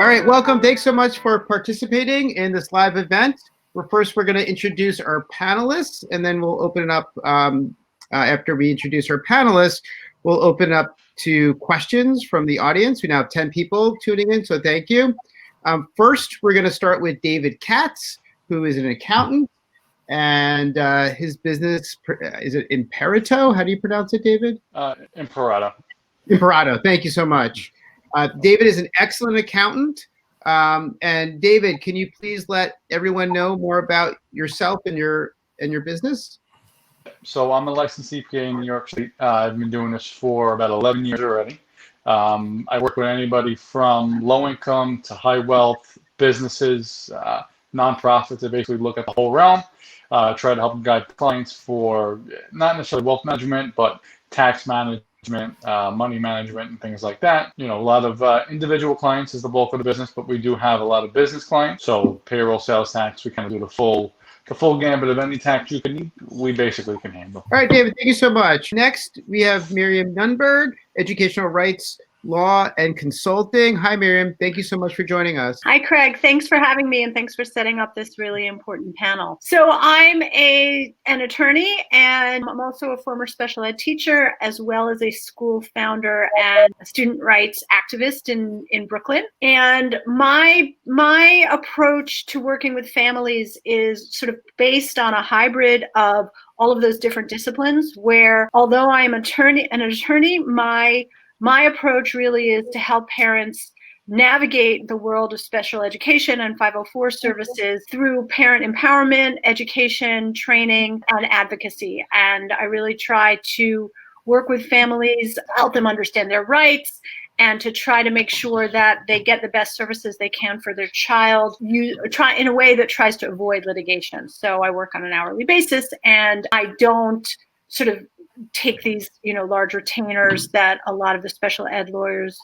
All right, welcome. Thanks so much for participating in this live event. We're going to introduce our panelists, and then we'll open it up after we introduce our panelists. We'll open it up to questions from the audience. We now have 10 people tuning in, so thank you. First, we're going to start with David Katz, who is an accountant, and his business, is it Imperito? How do you pronounce it, David? Imperato. Imperato, thank you so much. David is an excellent accountant. And David, can you please let everyone know more about yourself and your business? So I'm a licensed CPA in New York State. I've been doing this for about 11 years already. I work with anybody from low income to high wealth businesses, nonprofits. I basically look at the whole realm, try to help guide clients for not necessarily wealth management, but tax management, money management, and things like that. You know, a lot of individual clients is the bulk of the business, but we do have a lot of business clients. So payroll, sales tax, we kind of do the full gambit of any tax you can need, we basically can handle. All right, David, thank you so much. Next, we have Miriam Nunberg, educational rights, law, and consulting. Hi, Miriam. Thank you so much for joining us. Hi, Craig. Thanks for having me, and thanks for setting up this really important panel. So I'm an attorney, and I'm also a former special ed teacher, as well as a school founder and a student rights activist in Brooklyn. And my approach to working with families is sort of based on a hybrid of all of those different disciplines, where although I'm an attorney, my approach really is to help parents navigate the world of special education and 504 services through parent empowerment, education, training, and advocacy. And I really try to work with families, help them understand their rights, and to try to make sure that they get the best services they can for their child, try in a way that tries to avoid litigation. So I work on an hourly basis, and I don't sort of take these, large retainers that a lot of the special ed lawyers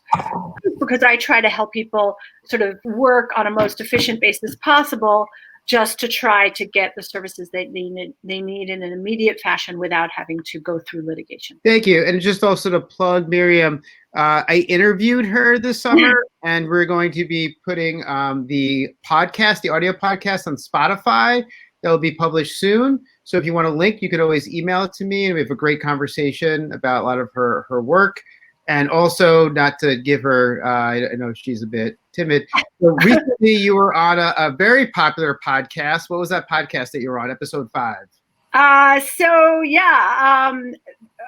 do, because I try to help people sort of work on a most efficient basis possible, just to try to get the services they need in an immediate fashion without having to go through litigation. Thank you. And just also to plug Miriam, I interviewed her this summer, and we're going to be putting the audio podcast on Spotify. That will be published soon. So if you want a link, you could always email it to me, and we have a great conversation about a lot of her work. And also, not to give her, I know she's a bit timid. So recently, you were on a very popular podcast. What was that podcast that you were on, episode 5?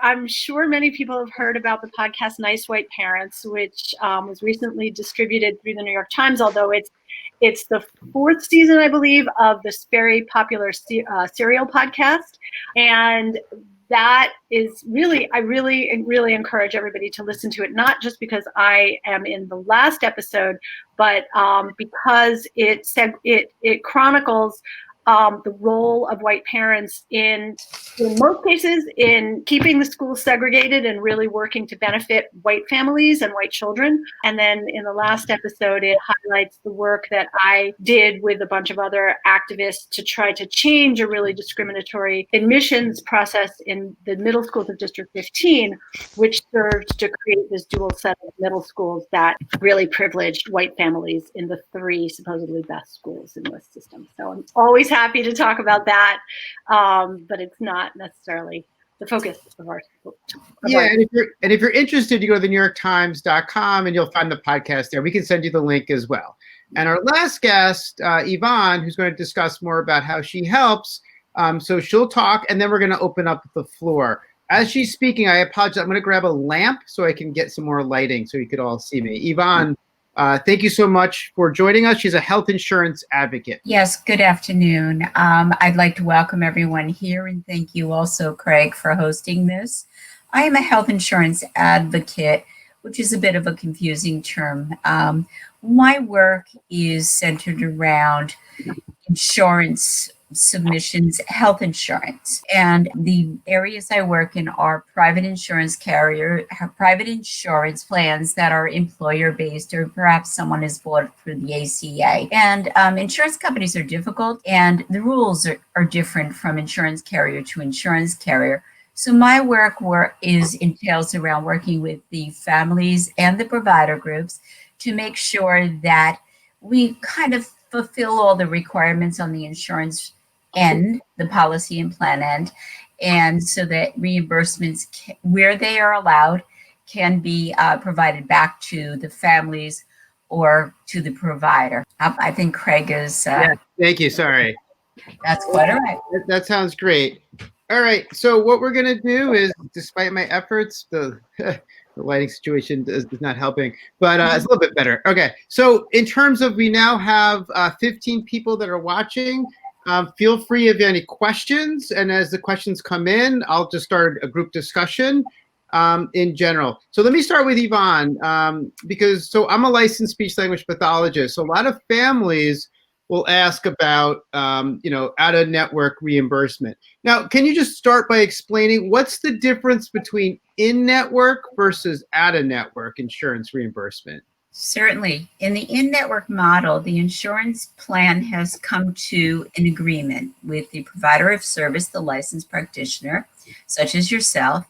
I'm sure many people have heard about the podcast Nice White Parents, which was recently distributed through the New York Times, although it's the 4th season, I believe, of this very popular serial podcast. And that is really, I really encourage everybody to listen to it, not just because I am in the last episode, but because it chronicles the role of white parents in most cases in keeping the schools segregated and really working to benefit white families and white children. And then in the last episode, it highlights the work that I did with a bunch of other activists to try to change a really discriminatory admissions process in the middle schools of District 15, which served to create this dual set of middle schools that really privileged white families in the 3 supposedly best schools in the system. So I'm always happy to talk about that, but it's not necessarily the focus of our. And if you're interested, you go to thenewyorktimes.com and you'll find the podcast there. We can send you the link as well. And our last guest, Yvonne, who's going to discuss more about how she helps. So she'll talk, and then we're going to open up the floor. As she's speaking, I apologize. I'm going to grab a lamp so I can get some more lighting so you could all see me. Yvonne, thank you so much for joining us. She's a health insurance advocate. Yes, good afternoon. I'd like to welcome everyone here, and thank you also, Craig, for hosting this. I am a health insurance advocate, which is a bit of a confusing term. My work is centered around insurance submissions, health insurance, and the areas I work in are private insurance plans that are employer-based, or perhaps someone is bought through the ACA. And insurance companies are difficult, and the rules are different from insurance carrier to insurance carrier. So my work entails around working with the families and the provider groups to make sure that we kind of fulfill all the requirements on the insurance end, the policy and plan end, and so that reimbursements, where they are allowed, can be provided back to the families or to the provider. I think Craig is. Yeah, thank you. Sorry. That's quite all right. That sounds great. All right. So what we're going to do is, despite my efforts, the lighting situation is not helping, but it's a little bit better. Okay. So in terms of, we now have 15 people that are watching. Feel free if you have any questions. And as the questions come in, I'll just start a group discussion in general. So let me start with Yvonne, because I'm a licensed speech language pathologist. So a lot of families will ask about, out-of-network reimbursement. Now, can you just start by explaining what's the difference between in-network versus out-of-network insurance reimbursement? Certainly. In the in-network model, the insurance plan has come to an agreement with the provider of service, the licensed practitioner, such as yourself,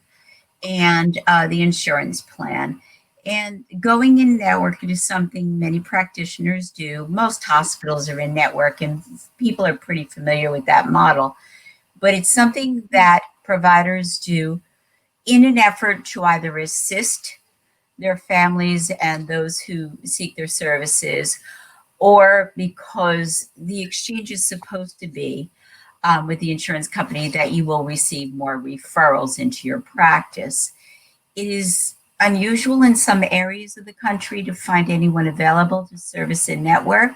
and the insurance plan. And going in network is something many practitioners do. Most hospitals are in network, and people are pretty familiar with that model. But it's something that providers do in an effort to either assist their families and those who seek their services, or because the exchange is supposed to be with the insurance company that you will receive more referrals into your practice. It is unusual in some areas of the country to find anyone available to service in network,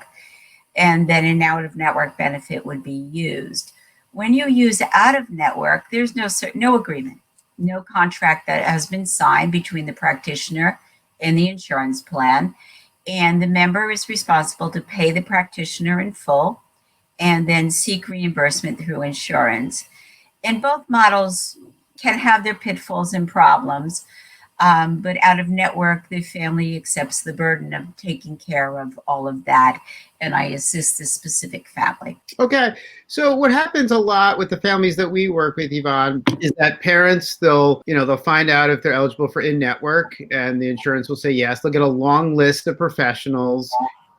and then an out-of-network benefit would be used. When you use out-of-network, there's no agreement, no contract that has been signed between the practitioner and the insurance plan, and the member is responsible to pay the practitioner in full and then seek reimbursement through insurance. And both models can have their pitfalls and problems. But out of network, the family accepts the burden of taking care of all of that, and I assist the specific family. Okay, so what happens a lot with the families that we work with, Yvonne, is that parents, they'll find out if they're eligible for in-network, and the insurance will say yes. They'll get a long list of professionals.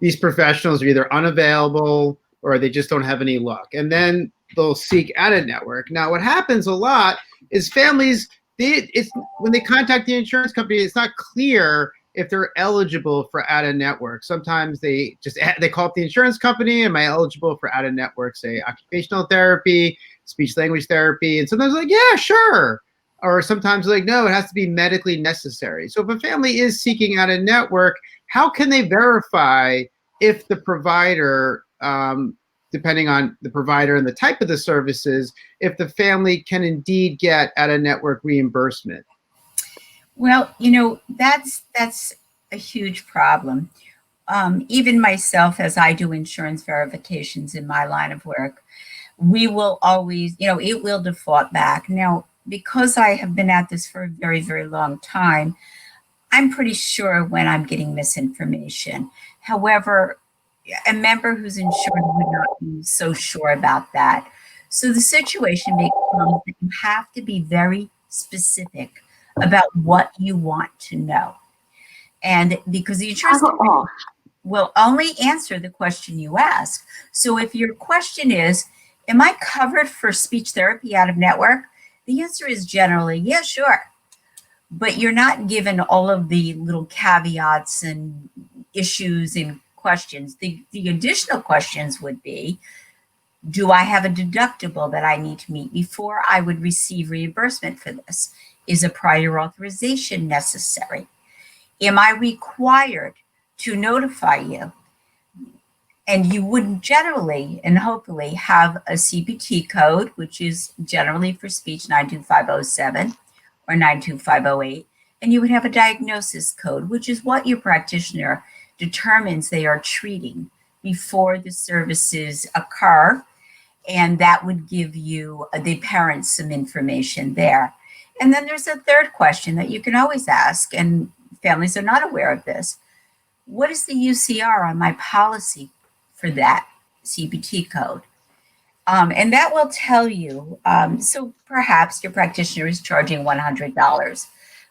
These professionals are either unavailable or they just don't have any luck, and then they'll seek out-of-network. Now, what happens a lot is families, when they contact the insurance company, it's not clear if they're eligible for out-of-network. Sometimes they call up the insurance company, am I eligible for out-of-network, say occupational therapy, speech language therapy, and sometimes like, yeah, sure. Or sometimes like, no, it has to be medically necessary. So if a family is seeking out-of-network, how can they verify if the provider, depending on the provider and the type of the services, if the family can indeed get out-of-network reimbursement? Well, that's a huge problem. Even myself, as I do insurance verifications in my line of work, we will always, it will default back. Now, because I have been at this for a very, very long time, I'm pretty sure when I'm getting misinformation. However, a member who's insured would not be so sure about that. So the situation becomes that you have to be very specific about what you want to know. And because the insurance company will only answer the question you ask. So if your question is, am I covered for speech therapy out of network? The answer is generally, yeah, sure. But you're not given all of the little caveats and issues and questions. The additional questions would be, do I have a deductible that I need to meet before I would receive reimbursement for this? Is a prior authorization necessary? Am I required to notify you? And you would generally and hopefully have a CPT code, which is generally for speech 92507 or 92508. And you would have a diagnosis code, which is what your practitioner determines they are treating before the services occur. And that would give you, the parents, some information there. And then there's a third question that you can always ask, and families are not aware of this. What is the UCR on my policy for that CPT code? And that will tell you, so perhaps your practitioner is charging $100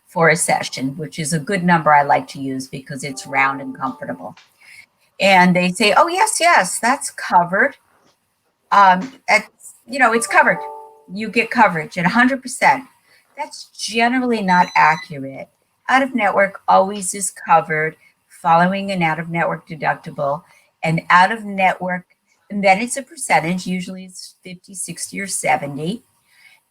for a session, which is a good number I like to use because it's round and comfortable. And they say, oh, yes, that's covered. It's covered. You get coverage at 100%. That's generally not accurate. Out of network always is covered, following an out of network deductible, and out of network, and then it's a percentage, usually it's 50, 60, or 70.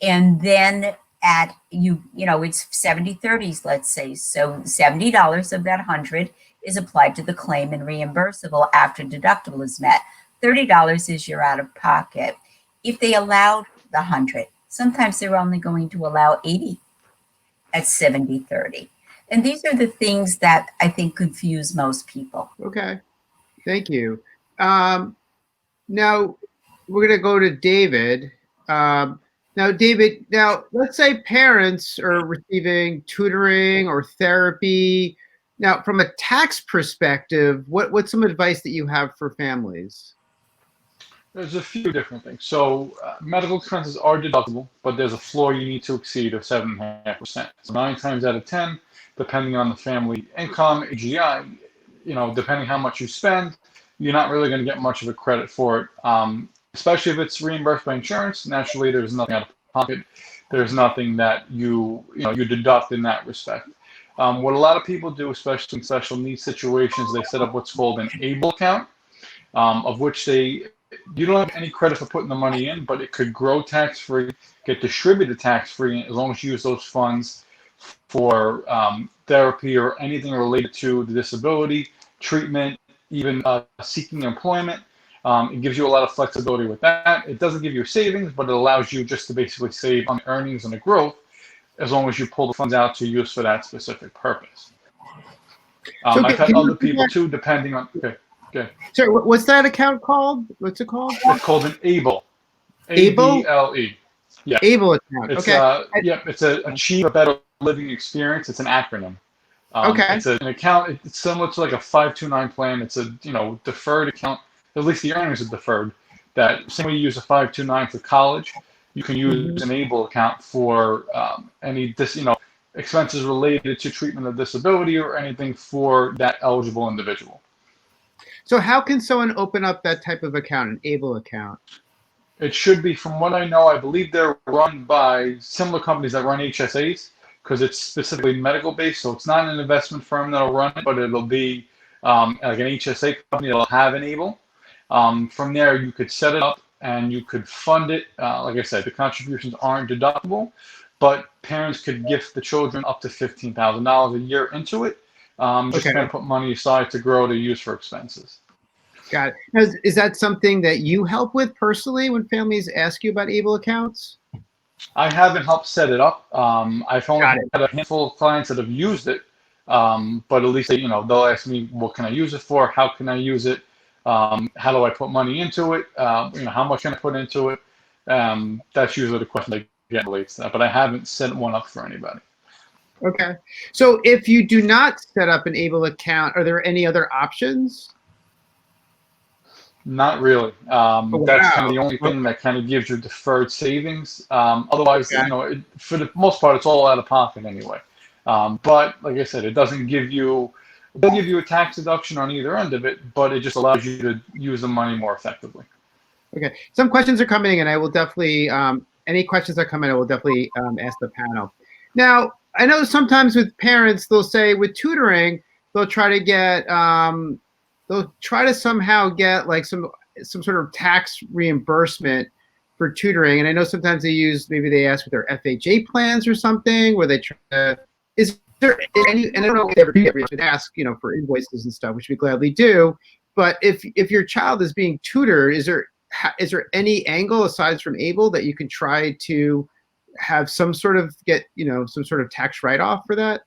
And then it's 70/30s, let's say. So $70 of that 100 is applied to the claim and reimbursable after deductible is met. $30 is your out of pocket. If they allowed the 100, sometimes they're only going to allow 80 at 70/30. And these are the things that I think confuse most people. Okay, thank you. Now we're going to go to David. Now, David, let's say parents are receiving tutoring or therapy. Now, from a tax perspective, what's some advice that you have for families? There's a few different things. So medical expenses are deductible, but there's a floor you need to exceed of 7.5%. So 9 times out of 10, depending on the family income, AGI, depending how much you spend, you're not really going to get much of a credit for it. Especially if it's reimbursed by insurance, naturally there's nothing out of pocket. There's nothing that you deduct in that respect. What a lot of people do, especially in special needs situations, they set up what's called an ABLE account, of which you don't have any credit for putting the money in, but it could grow tax-free, get distributed tax-free, as long as you use those funds for therapy or anything related to the disability, treatment, even seeking employment. It gives you a lot of flexibility with that. It doesn't give you savings, but it allows you just to basically save on the earnings and the growth, as long as you pull the funds out to use for that specific purpose. I've had other people too, depending on. Okay. Sorry, what's that account called? What's it called? It's called an ABLE. ABLE? ABLE. Yeah. ABLE account. It's, okay. It's Achieve a Better Living Experience. It's an acronym. Okay. It's an account. It's similar to like a 529 plan. It's a deferred account. At least the earnings are deferred. That same way you use a 529 for college, you can use an ABLE account for any expenses related to treatment of disability or anything for that eligible individual. So how can someone open up that type of account, an ABLE account? It should be, from what I know, I believe they're run by similar companies that run HSAs, because it's specifically medical based. So it's not an investment firm that'll run it, but it'll be like an HSA company that'll have an ABLE. From there, you could set it up and you could fund it. Like I said, the contributions aren't deductible, but parents could gift the children up to $15,000 a year into it. Just kind of put money aside to grow to use for expenses. Got it. Now, is that something that you help with personally when families ask you about ABLE accounts? I haven't helped set it up. I've only had a handful of clients that have used it, but at least they'll ask me, what can I use it for? How can I use it? How do I put money into it? How much can I put into it? That's usually the question they get relates to that, but I haven't set one up for anybody. Okay. So if you do not set up an ABLE account, are there any other options? Not really. That's kind of the only thing that kind of gives you deferred savings. Otherwise, for the most part, it's all out of pocket anyway. But like I said, it doesn't give you a tax deduction on either end of it, but it just allows you to use the money more effectively. Okay. Some questions are coming in. I will definitely, any questions that come in, I will definitely ask the panel. Now, I know sometimes with parents, they'll say with tutoring, they'll try to get, they'll try to somehow get like some sort of tax reimbursement for tutoring. And I know sometimes maybe they ask with their FHA plans or something, where they try to, is there any, and I don't know if they ever do it, we should ask, for invoices and stuff, which we gladly do. But if your child is being tutored, is there any angle aside from ABLE that you can try to have some sort of some sort of tax write-off for that?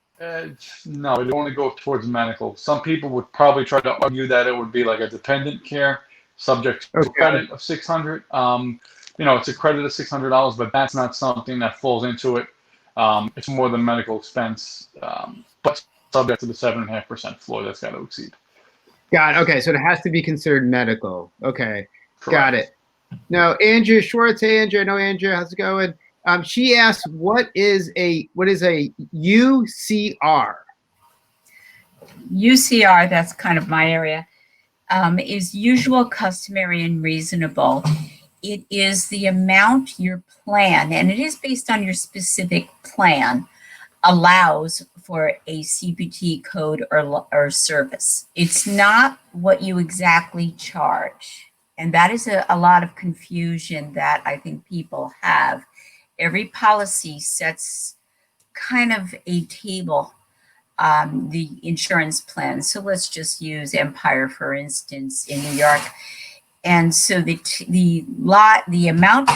No, it would only go towards medical. Some people would probably try to argue that it would be like a dependent care subject to credit of $600. It's a credit of $600, but that's not something that falls into it. It's more than medical expense, but subject to the 7.5% floor that's got to exceed. Got it. Okay, so it has to be considered medical. Okay, Correct. Got it. Now, Andrew Schwartz. Hey, Andrew. I know Andrew. How's it going? She asked, what is a UCR? UCR, that's kind of my area, is usual, customary, and reasonable. It is the amount your plan, and it is based on your specific plan, allows for a CPT code or service. It's not what you exactly charge. And that is a lot of confusion that I think people have. Every policy sets kind of a table, the insurance plan. So let's just use Empire, for instance, in New York. And so the amount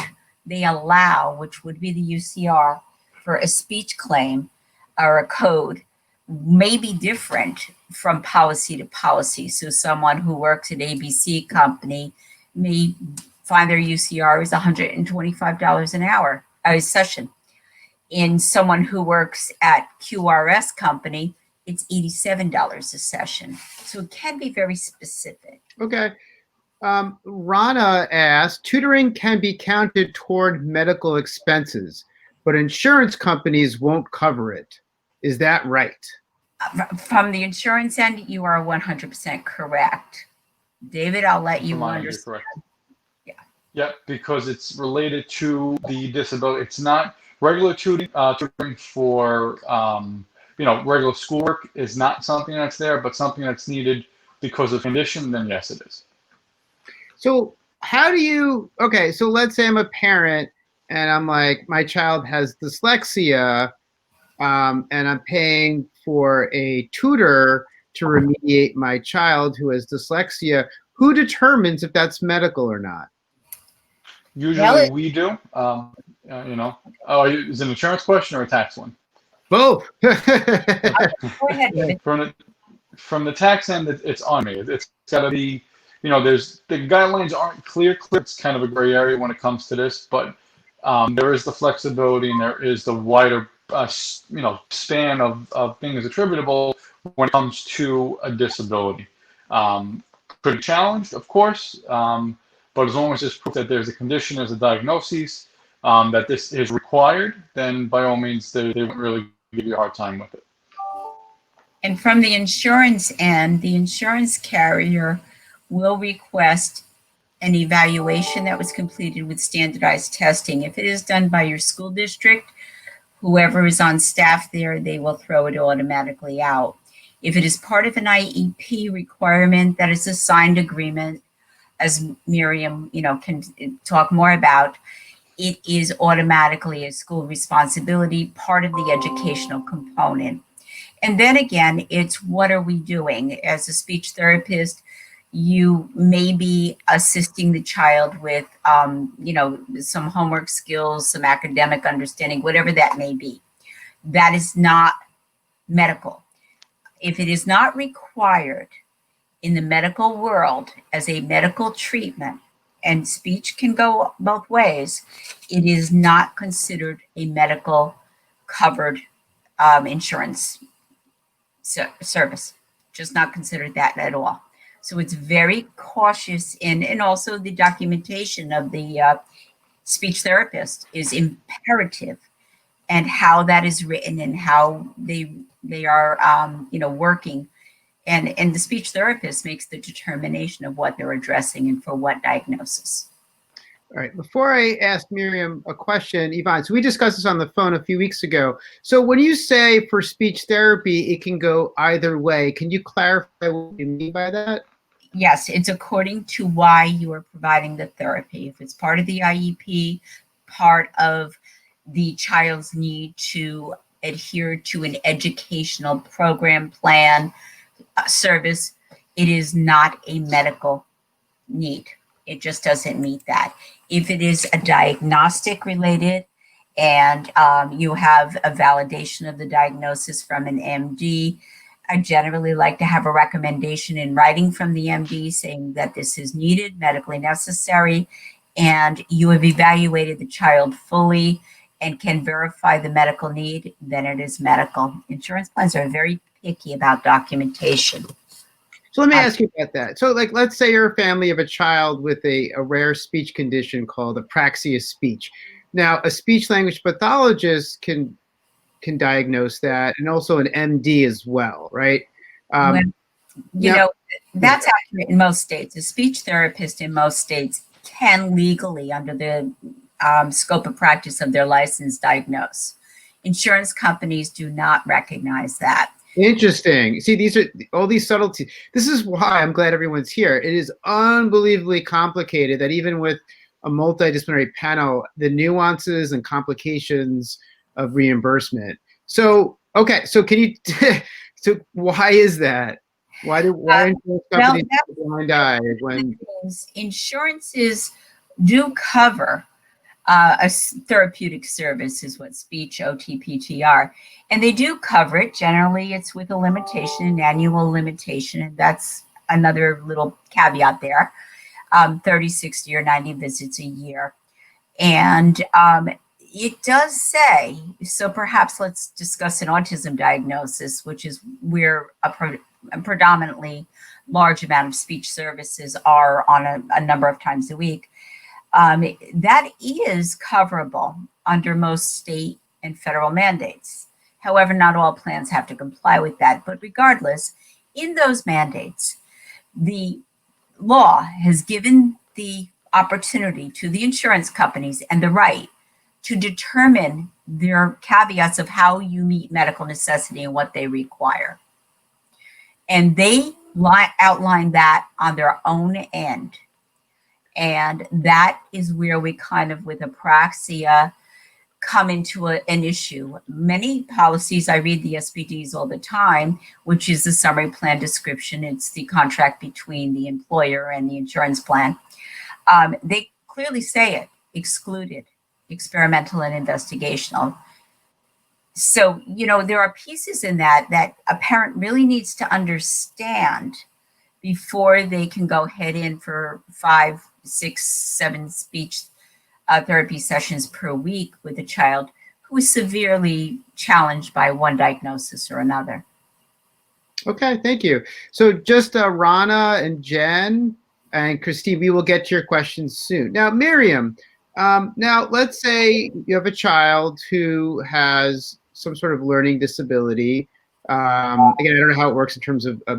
they allow, which would be the UCR for a speech claim or a code, may be different from policy to policy. So someone who works at ABC company may find their UCR is $125 an hour, a session. In someone who works at QRS company, it's $87 a session. So it can be very specific. Okay. Rana asked, tutoring can be counted toward medical expenses, but insurance companies won't cover it. Is that right? From the insurance end, you are 100% correct. David, I'll let you understand. Correct. Yeah. Yeah, because it's related to the disability. It's not regular tutoring for, regular schoolwork is not something that's there, but something that's needed because of condition, then yes, it is. So so let's say I'm a parent and I'm like, my child has dyslexia, and I'm paying for a tutor to remediate my child who has dyslexia. Who determines if that's medical or not? Usually we do. Is it an insurance question or a tax one? Both. Go ahead. From the tax end, it's on me. It's got to be, the guidelines aren't clear. It's kind of a gray area when it comes to this, but there is the flexibility and there is the wider, span of things attributable when it comes to a disability. Could be challenged, of course, but as long as there's proof that there's a condition, there's a diagnosis, that this is required, then by all means, they won't really give you a hard time with it. And from the insurance end, the insurance carrier will request an evaluation that was completed with standardized testing. If it is done by your school district, whoever is on staff there, they will throw it automatically out. If it is part of an IEP requirement, that is a signed agreement, as Miriam, can talk more about, it is automatically a school responsibility, part of the educational component. And then again, it's what are we doing? As a speech therapist, you may be assisting the child with, some homework skills, some academic understanding, whatever that may be. That is not medical. If it is not required in the medical world as a medical treatment, and speech can go both ways, it is not considered a medical covered insurance service. Just not considered that at all. So it's very cautious and also the documentation of the speech therapist is imperative, and how that is written and how they are working. And the speech therapist makes the determination of what they're addressing and for what diagnosis. All right. Before I ask Miriam a question, Yvonne, so we discussed this on the phone a few weeks ago. So when you say for speech therapy, it can go either way, can you clarify what you mean by that? Yes, it's according to why you are providing the therapy. If it's part of the IEP, part of the child's need to adhere to an educational program plan, service, it is not a medical need. It just doesn't meet that. If it is a diagnostic related and you have a validation of the diagnosis from an MD, I generally like to have a recommendation in writing from the MD saying that this is needed, medically necessary, and you have evaluated the child fully and can verify the medical need, then it is medical. Insurance plans are very picky about documentation. So let me ask you about that. So let's say you're a family of a child with a rare speech condition called apraxia speech. Now, a speech language pathologist can diagnose that, and also an MD as well, right? Well, you now- know, that's accurate in most states. A speech therapist in most states can legally, under the scope of practice of their license, diagnose. Insurance companies do not recognize that. Interesting. See, these are all these subtleties. This is why I'm glad everyone's here. It is unbelievably complicated that even with a multidisciplinary panel, the nuances and complications of reimbursement. So, okay, so can you, so why is that? Why insurance companies have a blind eye when insurances do cover a therapeutic service is what speech, OTPTR, and they do cover it. Generally, it's with a limitation, an annual limitation, and that's another little caveat there, 30, 60, or 90 visits a year. And it does say, so perhaps let's discuss an autism diagnosis, which is where a predominantly large amount of speech services are on a number of times a week. That is coverable under most state and federal mandates. However, not all plans have to comply with that. But regardless, in those mandates, the law has given the opportunity to the insurance companies and the right to determine their caveats of how you meet medical necessity and what they require. And they outline that on their own end. And that is where we kind of, with apraxia, come into an issue. Many policies, I read the SPDs all the time, which is the summary plan description. It's the contract between the employer and the insurance plan. They clearly say it, excluded, experimental and investigational. So, you know, there are pieces in that a parent really needs to understand before they can go head in for 5, 6, 7 speech therapy sessions per week with a child who is severely challenged by one diagnosis or another. Okay, thank you. So just Rana and Jen and Christine, we will get to your questions soon. Now, Miriam, now let's say you have a child who has some sort of learning disability. Again, I don't know how it works in terms of a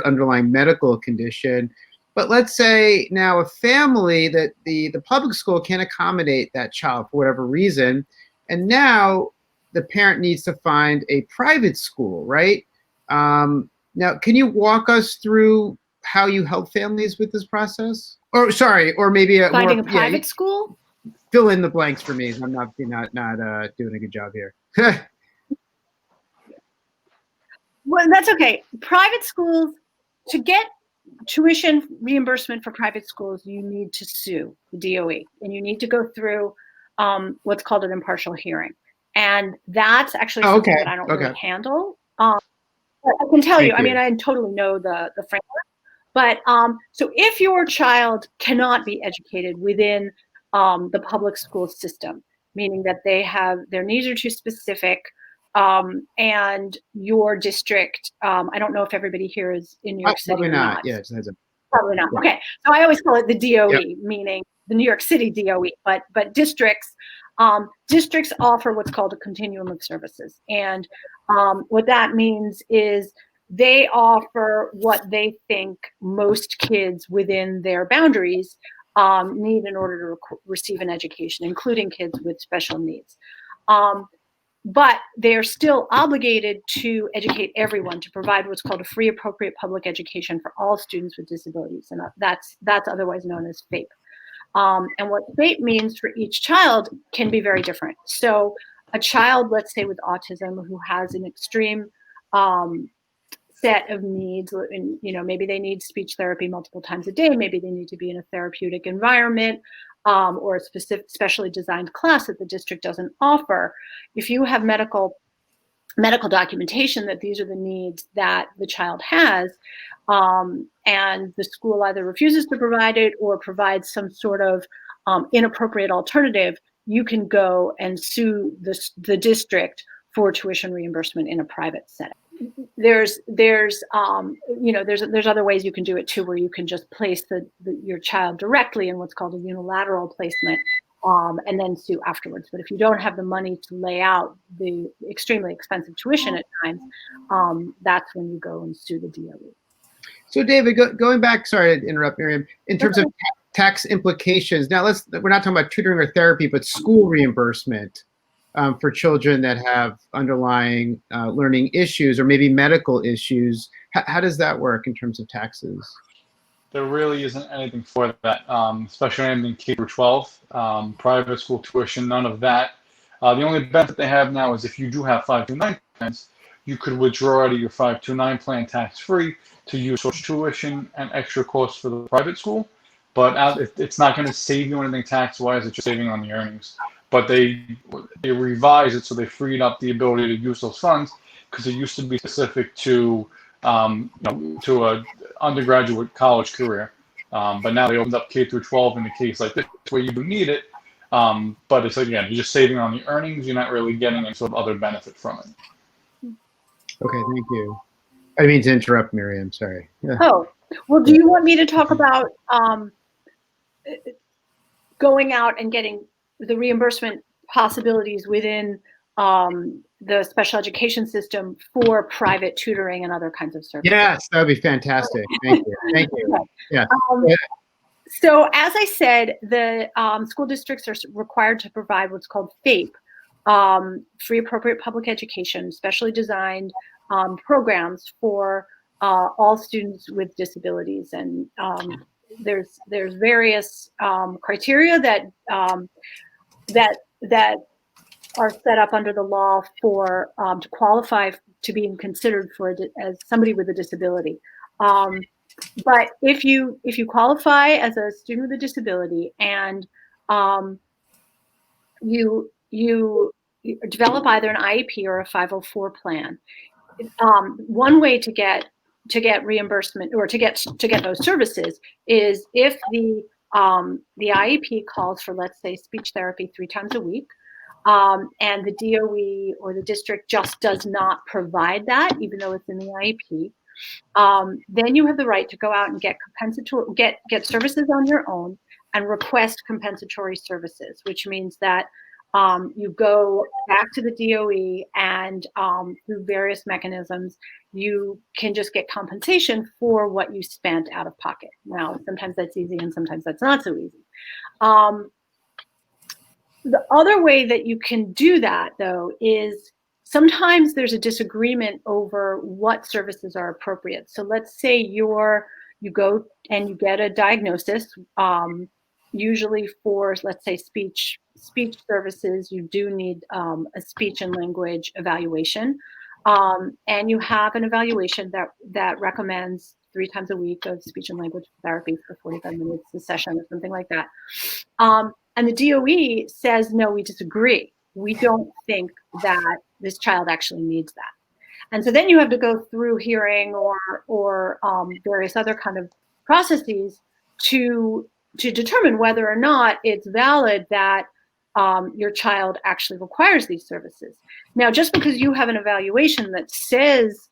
underlying medical condition, but let's say now a family that the public school can't accommodate that child for whatever reason, and now the parent needs to find a private school, right? Now, can you walk us through how you help families with this process? Or sorry, or maybe Finding a private school? Fill in the blanks for me. I'm not doing a good job here. Well, that's okay. Private schools, to get tuition reimbursement for private schools, you need to sue the DOE, and you need to go through what's called an impartial hearing. And that's actually something that I don't really handle. But I can tell you, I mean, I totally know the framework. But so if your child cannot be educated within the public school system, meaning that their needs are too specific, and your district, I don't know if everybody here is in New York City probably or not. not. Yeah, probably not. Okay, so I always call it the DOE, meaning the New York City DOE, but districts offer what's called a continuum of services, and what that means is they offer what they think most kids within their boundaries need in order to receive an education, including kids with special needs. But they're still obligated to educate everyone, to provide what's called a free, appropriate public education for all students with disabilities, and that's otherwise known as FAPE. And what FAPE means for each child can be very different. So a child, let's say with autism, who has an extreme set of needs, and maybe they need speech therapy multiple times a day, maybe they need to be in a therapeutic environment, or a specially designed class that the district doesn't offer. If you have medical documentation that these are the needs that the child has, and the school either refuses to provide it or provides some sort of inappropriate alternative, you can go and sue the district for tuition reimbursement in a private setting. There's other ways you can do it too, where you can just place your child directly in what's called a unilateral placement and then sue afterwards. But if you don't have the money to lay out the extremely expensive tuition at times, that's when you go and sue the DOE. So David, going back, sorry to interrupt, Miriam, in terms of tax implications, now we're not talking about tutoring or therapy, but school reimbursement for children that have underlying learning issues or maybe medical issues. How does that work in terms of taxes? There really isn't anything for that, especially anything K through 12, private school tuition, none of that. The only benefit they have now is if you do have 529 plans, you could withdraw out of your 529 plan tax-free to use for tuition and extra costs for the private school. But it's not going to save you anything tax-wise, it's just saving on the earnings. But they revised it so they freed up the ability to use those funds, because it used to be specific to to a undergraduate college career, but now they opened up K through 12 in the case like this where you do need it, but it's again, you're just saving on the earnings, you're not really getting any sort of other benefit from it. Okay, thank you. I didn't mean to interrupt, Miriam, sorry. Yeah. Oh, well, do you want me to talk about going out and getting the reimbursement possibilities within the special education system for private tutoring and other kinds of services? Yes, that would be fantastic. Thank you. Thank you. Yeah. So as I said, the school districts are required to provide what's called FAPE, free appropriate public education, specially designed programs for all students with disabilities. And there's various criteria that are set up under the law for to qualify to being considered for as somebody with a disability. But if you qualify as a student with a disability and you develop either an IEP or a 504 plan, one way to get reimbursement or to get those services is if the IEP calls for, let's say, speech therapy 3 times a week, and the DOE or the district just does not provide that, even though it's in the IEP. Then you have the right to go out and get services on your own and request compensatory services, which means that you go back to the DOE and through various mechanisms, you can just get compensation for what you spent out of pocket. Now, sometimes that's easy and sometimes that's not so easy. The other way that you can do that, though, is sometimes there's a disagreement over what services are appropriate. So let's say you go and you get a diagnosis, usually for, let's say, speech services, you do need a speech and language evaluation. And you have an evaluation that recommends 3 times a week of speech and language therapy for 45 minutes a session or something like that. And the DOE says, no, we disagree. We don't think that this child actually needs that. And so then you have to go through hearing or various other kind of processes to determine whether or not it's valid that your child actually requires these services. Now, just because you have an evaluation that says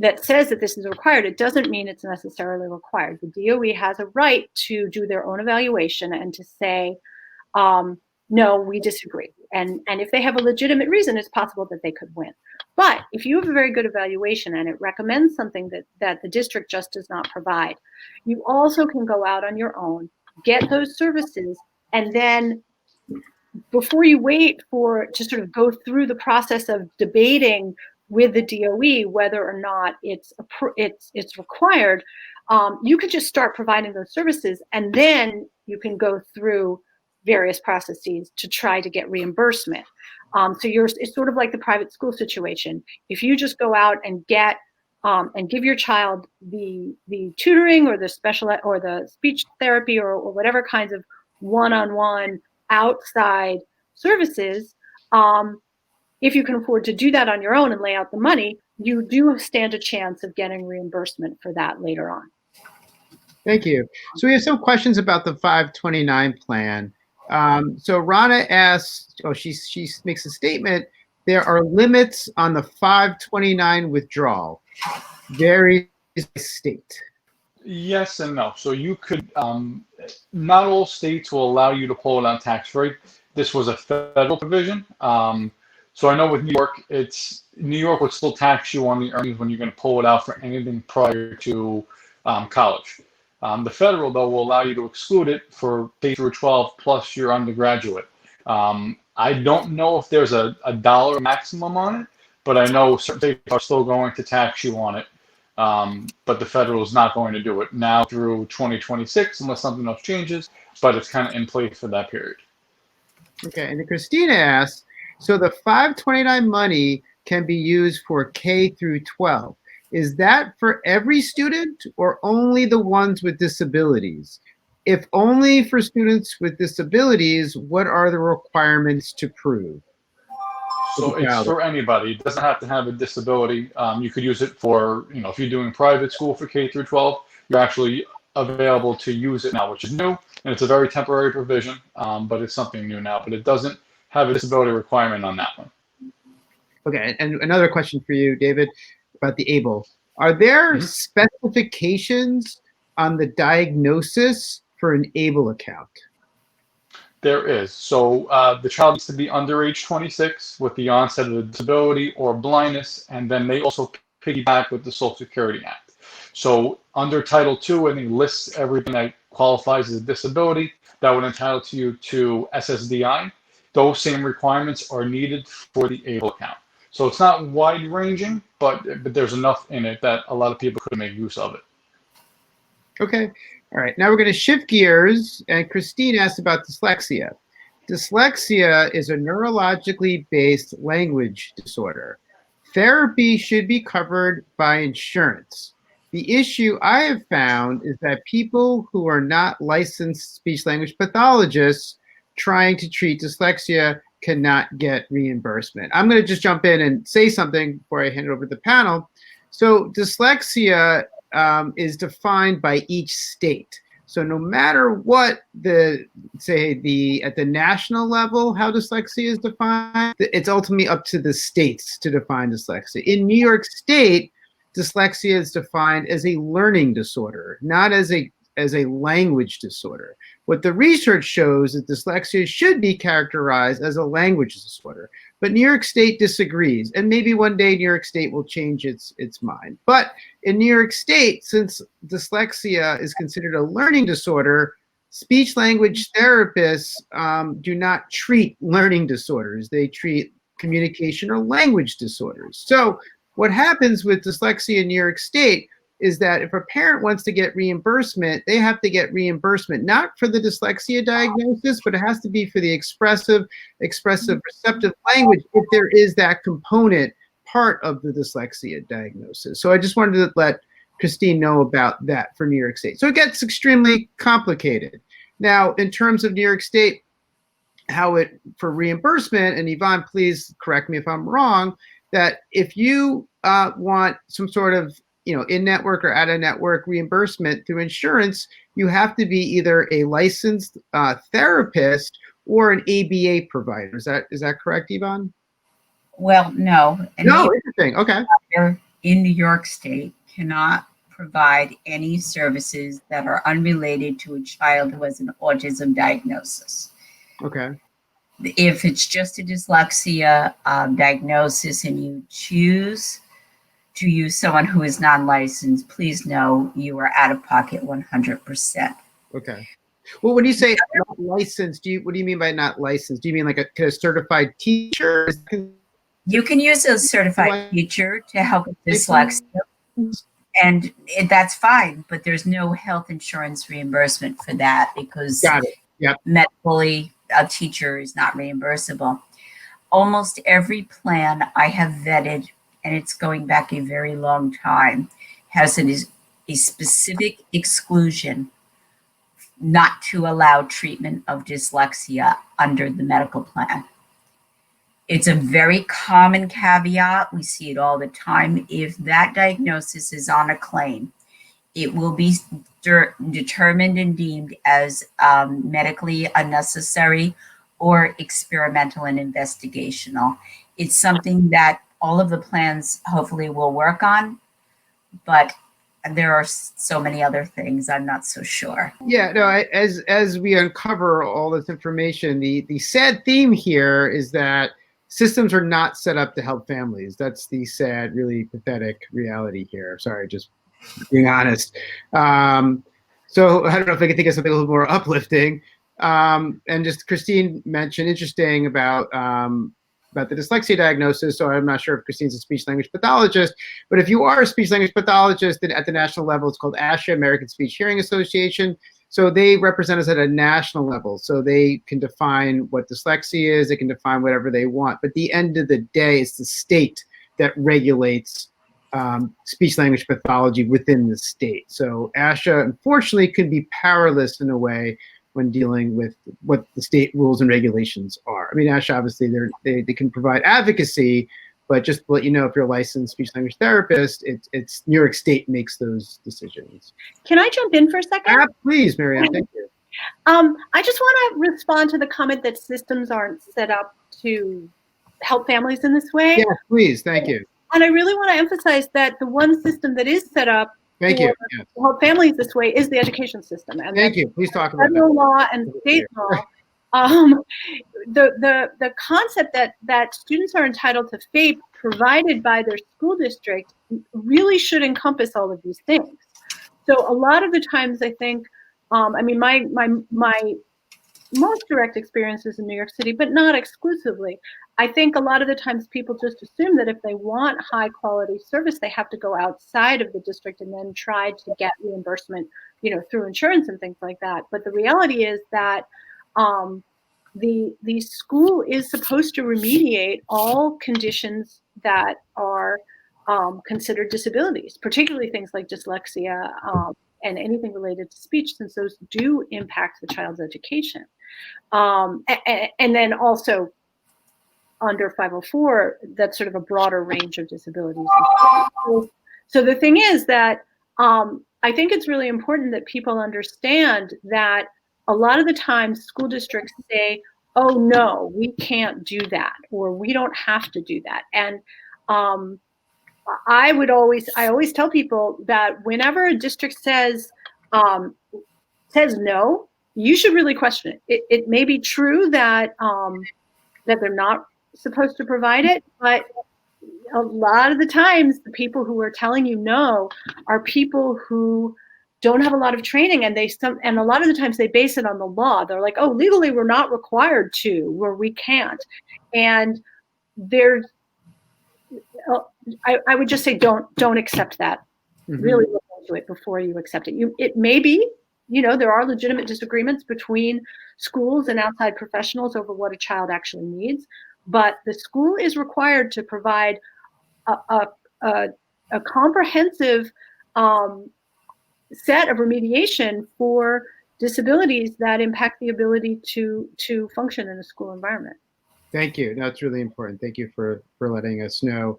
that this is required, it doesn't mean it's necessarily required. The DOE has a right to do their own evaluation and to say, no, we disagree. And if they have a legitimate reason, it's possible that they could win. But if you have a very good evaluation and it recommends something that the district just does not provide, you also can go out on your own, get those services, and then before you wait to sort of go through the process of debating with the DOE whether or not it's required, you could just start providing those services, and then you can go through various processes to try to get reimbursement. So it's sort of like the private school situation. If you just go out and get and give your child the tutoring or the special or the speech therapy or whatever kinds of one-on-one outside services, if you can afford to do that on your own and lay out the money, you do stand a chance of getting reimbursement for that later on. Thank you. So we have some questions about the 529 plan. So Rana asks, she makes a statement, there are limits on the 529 withdrawal. Varies by state. Yes and no. So you could, not all states will allow you to pull it on tax free. This was a federal provision. So I know with New York would still tax you on the earnings when you're going to pull it out for anything prior to college. The federal, though, will allow you to exclude it for K through 12 plus your undergraduate. I don't know if there's a dollar maximum on it, but I know certain states are still going to tax you on it. But the federal is not going to do it now through 2026 unless something else changes, but it's kind of in place for that period. Okay, and then Christina asks, so the 529 money can be used for K through 12. Is that for every student or only the ones with disabilities? If only for students with disabilities, what are the requirements to prove? So it's for anybody. It doesn't have to have a disability. You could use it for, if you're doing private school for K through 12, you're actually available to use it now, which is new, and it's a very temporary provision, but it's something new now. But it doesn't have a disability requirement on that one. Okay, and another question for you, David, about the ABLE. Are there specifications on the diagnosis for an ABLE account? There is. So the child needs to be under age 26 with the onset of a disability or blindness, and then they also piggyback with the Social Security Act. So under Title II, I think lists everything that qualifies as a disability that would entitle you to SSDI. Those same requirements are needed for the ABLE account. So it's not wide-ranging, but there's enough in it that a lot of people could make use of it. Okay. All right. Now we're going to shift gears, and Christine asked about dyslexia. Dyslexia is a neurologically based language disorder. Therapy should be covered by insurance. The issue I have found is that people who are not licensed speech-language pathologists trying to treat dyslexia cannot get reimbursement. I'm going to just jump in and say something before I hand it over to the panel. So dyslexia is defined by each state. So no matter what at the national level, how dyslexia is defined, it's ultimately up to the states to define dyslexia. In New York State, dyslexia is defined as a learning disorder, not as a language disorder. What the research shows is dyslexia should be characterized as a language disorder, but New York State disagrees, and maybe one day New York State will change its mind. But in New York State, since dyslexia is considered a learning disorder, speech-language therapists do not treat learning disorders. They treat communication or language disorders. So what happens with dyslexia in New York State is that if a parent wants to get reimbursement, they have to get reimbursement not for the dyslexia diagnosis, but it has to be for the expressive receptive language if there is that component part of the dyslexia diagnosis. So I just wanted to let Christine know about that for New York State. So it gets extremely complicated. Now, in terms of New York State, for reimbursement, and Yvonne, please correct me if I'm wrong, that if you want some sort of in-network or out-of-network reimbursement through insurance, you have to be either a licensed therapist or an ABA provider. Is that correct, Yvonne? Well, no. No, interesting. Okay. In New York State cannot provide any services that are unrelated to a child who has an autism diagnosis. Okay. If it's just a dyslexia diagnosis and you choose to use someone who is non-licensed, please know you are out of pocket 100%. Okay. Well, when you say not licensed, what do you mean by not licensed? Do you mean like a certified teacher? You can use a certified teacher to help with dyslexia, and that's fine, but there's no health insurance reimbursement for that because medically a teacher is not reimbursable. Almost every plan I have vetted, and it's going back a very long time, has a specific exclusion not to allow treatment of dyslexia under the medical plan. It's a very common caveat. We see it all the time. If that diagnosis is on a claim, it will be determined and deemed as medically unnecessary or experimental and investigational. It's something that all of the plans hopefully will work on, but there are so many other things. I'm not so sure. Yeah, no, as we uncover all this information, the sad theme here is that systems are not set up to help families. That's the sad, really pathetic reality here. Sorry, just being honest. So I don't know if I can think of something a little more uplifting. And just Christine mentioned interesting about the dyslexia diagnosis. So I'm not sure if Christine's a speech language pathologist, but if you are a speech language pathologist, then at the national level, it's called ASHA, American Speech Hearing Association. So they represent us at a national level. So they can define what dyslexia is. They can define whatever they want. But at the end of the day, it's the state that regulates speech language pathology within the state. So ASHA, unfortunately, could be powerless in a way when dealing with what the state rules and regulations are. I mean, ASHA, obviously, they can provide advocacy, but just to let you know, if you're a licensed speech language therapist, it's New York State makes those decisions. Can I jump in for a second? Please, Miriam, thank you. I just want to respond to the comment that systems aren't set up to help families in this way. Yeah, please, thank you. And I really want to emphasize that the one system that is set up Thank you. to help families this way is the education system. And Thank you. Please talk about federal that. law and state law. The concept that students are entitled to FAPE provided by their school district really should encompass all of these things. So a lot of the times, I think, I mean, my most direct experiences in New York City, but not exclusively. I think a lot of the times people just assume that if they want high quality service, they have to go outside of the district and then try to get reimbursement, you know, through insurance and things like that. But the reality is that the school is supposed to remediate all conditions that are considered disabilities, particularly things like dyslexia and anything related to speech, since those do impact the child's education. And then also under 504, that's sort of a broader range of disabilities. So the thing is that I think it's really important that people understand that a lot of the times school districts say, oh no, we can't do that, or we don't have to do that. And I always tell people that whenever a district says no, you should really question it. It may be true that that they're not supposed to provide it, but a lot of the times the people who are telling you no are people who don't have a lot of training, and a lot of the times they base it on the law. They're like, oh, legally we're not required to, or we can't. And there's I would just say don't accept that. Mm-hmm. Really look into it before you accept it. It may be, you know, there are legitimate disagreements between schools and outside professionals over what a child actually needs, but the school is required to provide a comprehensive set of remediation for disabilities that impact the ability to function in a school environment. Thank you. That's really important. Thank you for letting us know.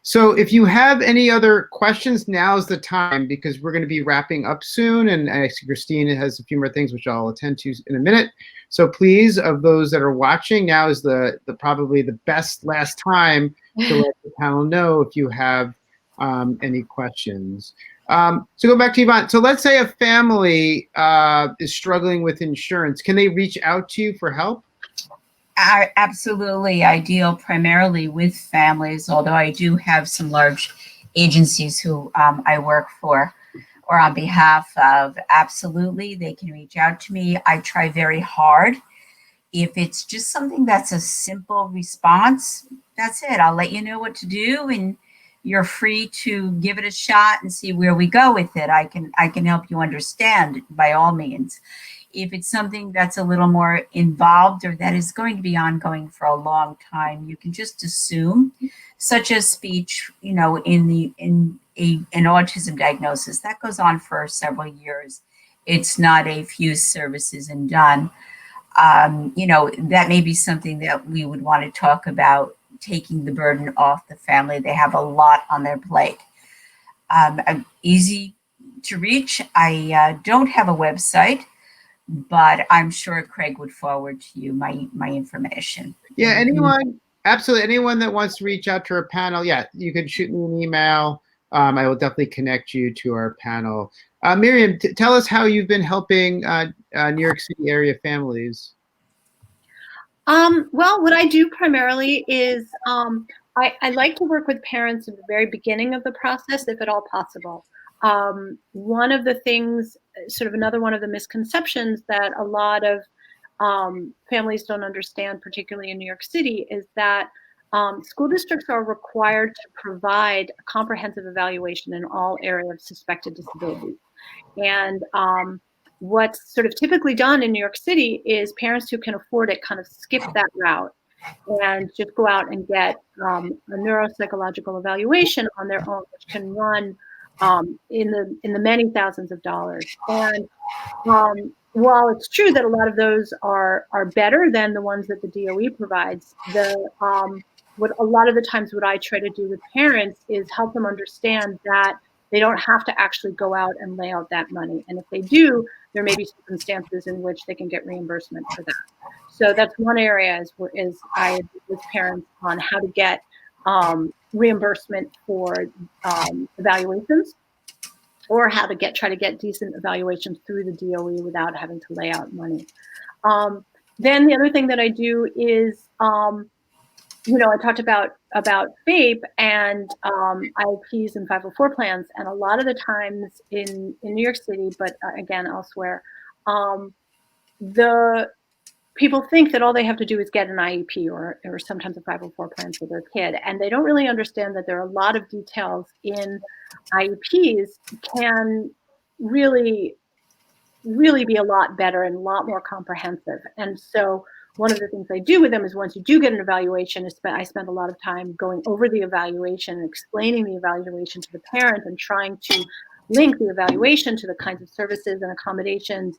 So if you have any other questions, now's the time, because we're going to be wrapping up soon, and Christine has a few more things which I'll attend to in a minute. So please, of those that are watching, now is the probably the best last time to let the panel know if you have any questions. So go back to Yvonne. So let's say a family is struggling with insurance. Can they reach out to you for help? Absolutely. I deal primarily with families, although I do have some large agencies who I work for or on behalf of. Absolutely, they can reach out to me. I try very hard. If it's just something that's a simple response, that's it. I'll let you know what to do, and you're free to give it a shot and see where we go with it. I can help you understand by all means. If it's something that's a little more involved or that is going to be ongoing for a long time, you can just assume, such as speech, you know, in an autism diagnosis that goes on for several years. It's not a few services and done. You know, that may be something that we would want to talk about, taking the burden off the family. They have a lot on their plate. Easy to reach. I don't have a website, but I'm sure Craig would forward to you my information. Yeah, absolutely anyone that wants to reach out to our panel, yeah, you can shoot me an email. I will definitely connect you to our panel. Miriam, tell us how you've been helping New York City area families. Well, what I do primarily is I like to work with parents at the very beginning of the process, if at all possible. One of the things, sort of another one of the misconceptions that a lot of families don't understand, particularly in New York City, is that school districts are required to provide a comprehensive evaluation in all areas of suspected disability. And what's sort of typically done in New York City is parents who can afford it kind of skip that route and just go out and get a neuropsychological evaluation on their own, which can run in the many thousands of dollars. And while it's true that a lot of those are better than the ones that the DOE provides, what a lot of the times what I try to do with parents is help them understand that they don't have to actually go out and lay out that money. And if they do, there may be circumstances in which they can get reimbursement for that. So that's one area is I advise with parents on how to get reimbursement for evaluations, or how to try to get decent evaluations through the DOE without having to lay out money. Then the other thing that I do is, I talked about FAPE and IOPs and 504 plans, and a lot of the times in New York City, but again elsewhere, the people think that all they have to do is get an IEP or sometimes a 504 plan for their kid, and they don't really understand that there are a lot of details in IEPs can really be a lot better and a lot more comprehensive. And so one of the things I do with them is once you do get an evaluation, I spend a lot of time going over the evaluation and explaining the evaluation to the parent and trying to link the evaluation to the kinds of services and accommodations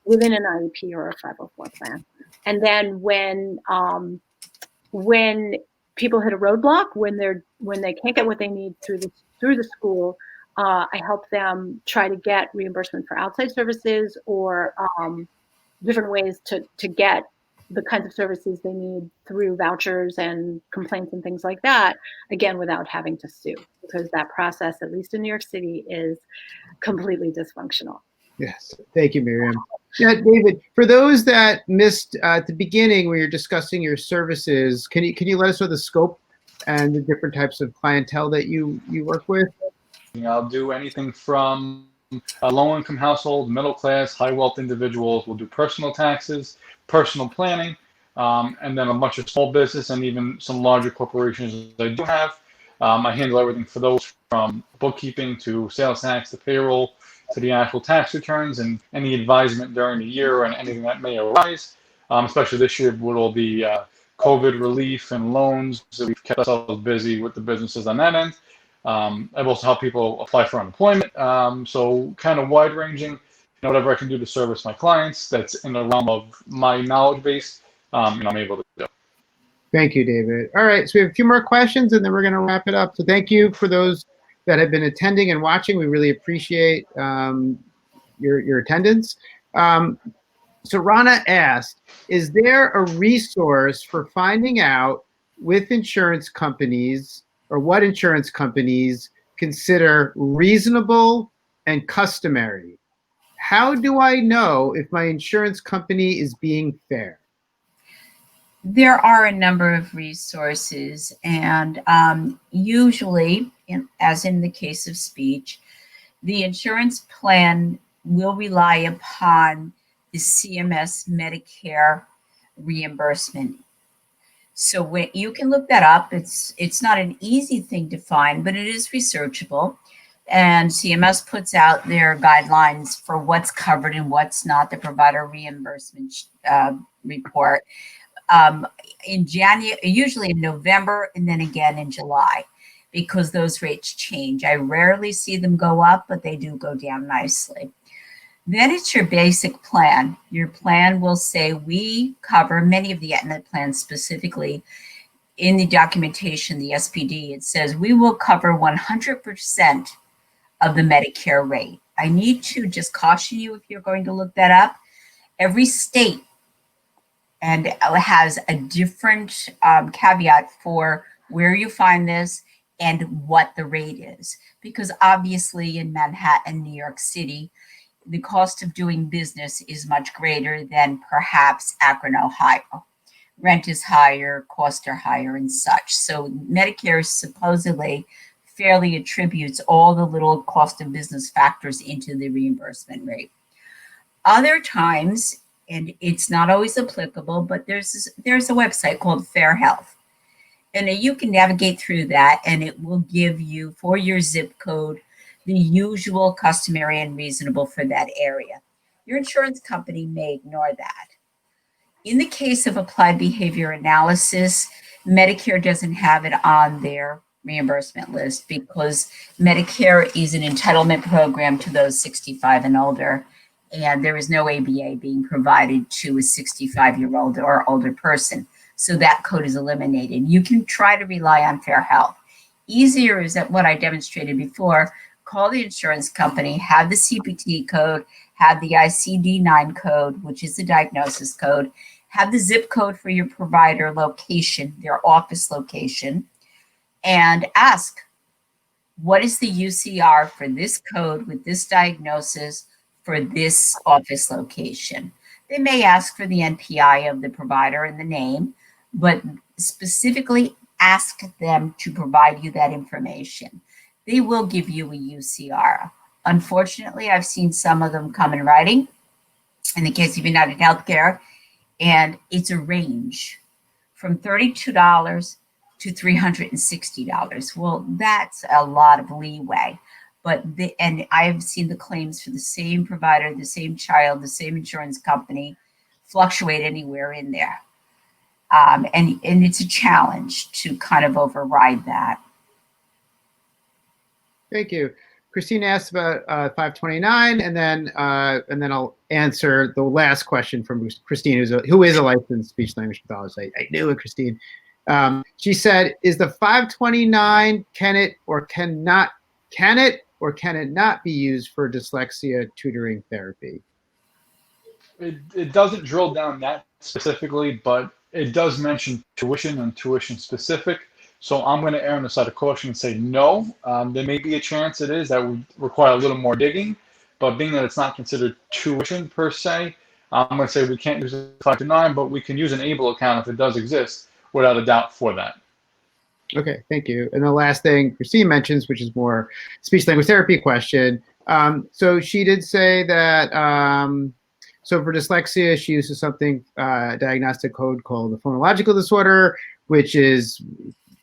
within an IEP or a 504 plan. And then when people hit a roadblock, when they can't get what they need through the school, I help them try to get reimbursement for outside services or different ways to get the kinds of services they need through vouchers and complaints and things like that, again, without having to sue, because that process, at least in New York City, is completely dysfunctional. Yes, thank you, Miriam. Yeah, David, for those that missed at the beginning when you're discussing your services, can you let us know the scope and the different types of clientele that you work with? I'll do anything from a low-income household, middle class, high-wealth individuals. We'll do personal taxes, personal planning, and then a bunch of small business and even some larger corporations I do have. I handle everything for those, from bookkeeping to sales tax to payroll to the actual tax returns and any advisement during the year and anything that may arise, especially this year with all the COVID relief and loans. So we've kept ourselves busy with the businesses on that end. I've also helped people apply for unemployment. So kind of wide ranging, whatever I can do to service my clients that's in the realm of my knowledge base, I'm able to do. Thank you, David. All right, so we have a few more questions and then we're going to wrap it up. So thank you for those that have been attending and watching. We really appreciate your attendance. So Rana asked, is there a resource for finding out with insurance companies or what insurance companies consider reasonable and customary? How do I know if my insurance company is being fair? There are a number of resources, and usually, as in the case of speech, the insurance plan will rely upon the CMS Medicare reimbursement. So when you can look that up, it's not an easy thing to find, but it is researchable. And CMS puts out their guidelines for what's covered and what's not, the provider reimbursement report. In January, usually in November, and then again in July, because those rates change. I rarely see them go up, but they do go down nicely. Then it's your basic plan. Your plan will say we cover, many of the Aetna plans specifically, in the documentation, the SPD, it says we will cover 100% of the Medicare rate. I need to just caution you, if you're going to look that up, every state and has a different caveat for where you find this and what the rate is. Because obviously in Manhattan, New York City, the cost of doing business is much greater than perhaps Akron, Ohio. Rent is higher, costs are higher, and such. So Medicare supposedly fairly attributes all the little cost of business factors into the reimbursement rate. Other times, and it's not always applicable, but there's a website called Fair Health. And you can navigate through that, and it will give you, for your zip code, the usual, customary, and reasonable for that area. Your insurance company may ignore that. In the case of applied behavior analysis, Medicare doesn't have it on their reimbursement list because Medicare is an entitlement program to those 65 and older, and there is no ABA being provided to a 65-year-old or older person. So that code is eliminated. You can try to rely on Fair Health. Easier is that what I demonstrated before, call the insurance company, have the CPT code, have the ICD-9 code, which is the diagnosis code, have the zip code for your provider location, their office location, and ask, what is the UCR for this code with this diagnosis for this office location? They may ask for the NPI of the provider and the name, but specifically ask them to provide you that information. They will give you a UCR. Unfortunately, I've seen some of them come in writing in the case of United Healthcare, and it's a range from $32 to $360. Well, that's a lot of leeway. And I've seen the claims for the same provider, the same child, the same insurance company fluctuate anywhere in there. And it's a challenge to kind of override that. Thank you. Christine asked about 529, and then I'll answer the last question from Christine, who is a licensed speech language pathologist. I knew it, Christine. She said, "Is the 529 can it or can it not be used for dyslexia tutoring therapy?" It doesn't drill down that specifically, but it does mention tuition and tuition specific. So I'm going to err on the side of caution and say no. There may be a chance it is. That would require a little more digging. But being that it's not considered tuition per se, I'm going to say we can't use a 529, but we can use an ABLE account if it does exist, without a doubt for that. Okay, thank you. And the last thing Christine mentions, which is more speech language therapy question. So she did say that, so for dyslexia, she uses something, diagnostic code called the phonological disorder, which is,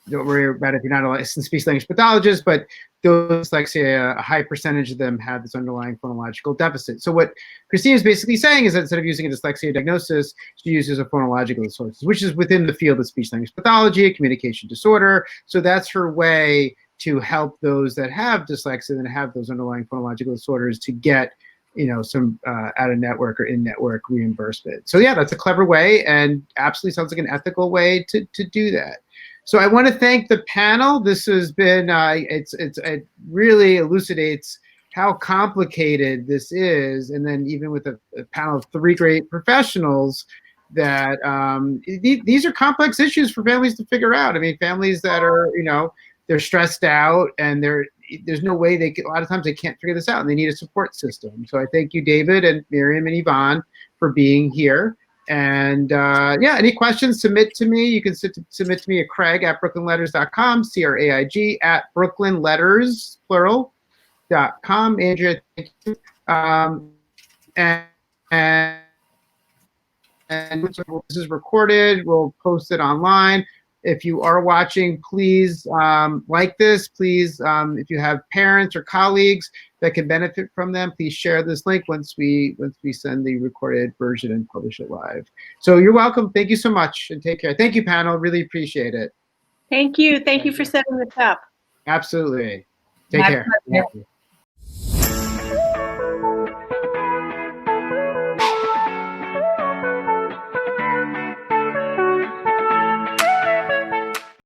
don't worry about if you're not a licensed speech language pathologist, but those dyslexia, a high percentage of them have this underlying phonological deficit. So what Christine is basically saying is that instead of using a dyslexia diagnosis, she uses a phonological disorder, which is within the field of speech language pathology, a communication disorder. So that's her way to help those that have dyslexia and have those underlying phonological disorders to get, you know, some out-of-network or in-network reimbursement. So yeah, that's a clever way and absolutely sounds like an ethical way to do that. So I want to thank the panel. This has been, it really elucidates how complicated this is. And then even with a panel of 3 great professionals, that these are complex issues for families to figure out. I mean, families that are, you know, they're stressed out and there's no way a lot of times they can't figure this out and they need a support system. So I thank you, David and Miriam and Yvonne, for being here. And yeah, any questions, submit to me. You can submit to me at craig@brooklynletters.com, CRAIG @brooklynletters, plural.com. Andrea, thank you. And this is recorded. We'll post it online. If you are watching, please like this. Please, if you have parents or colleagues that can benefit from them, please share this link once we send the recorded version and publish it live. So you're welcome. Thank you so much and take care. Thank you, panel. Really appreciate it. Thank you. Thank you for setting this up. Absolutely. Take My care. pleasure.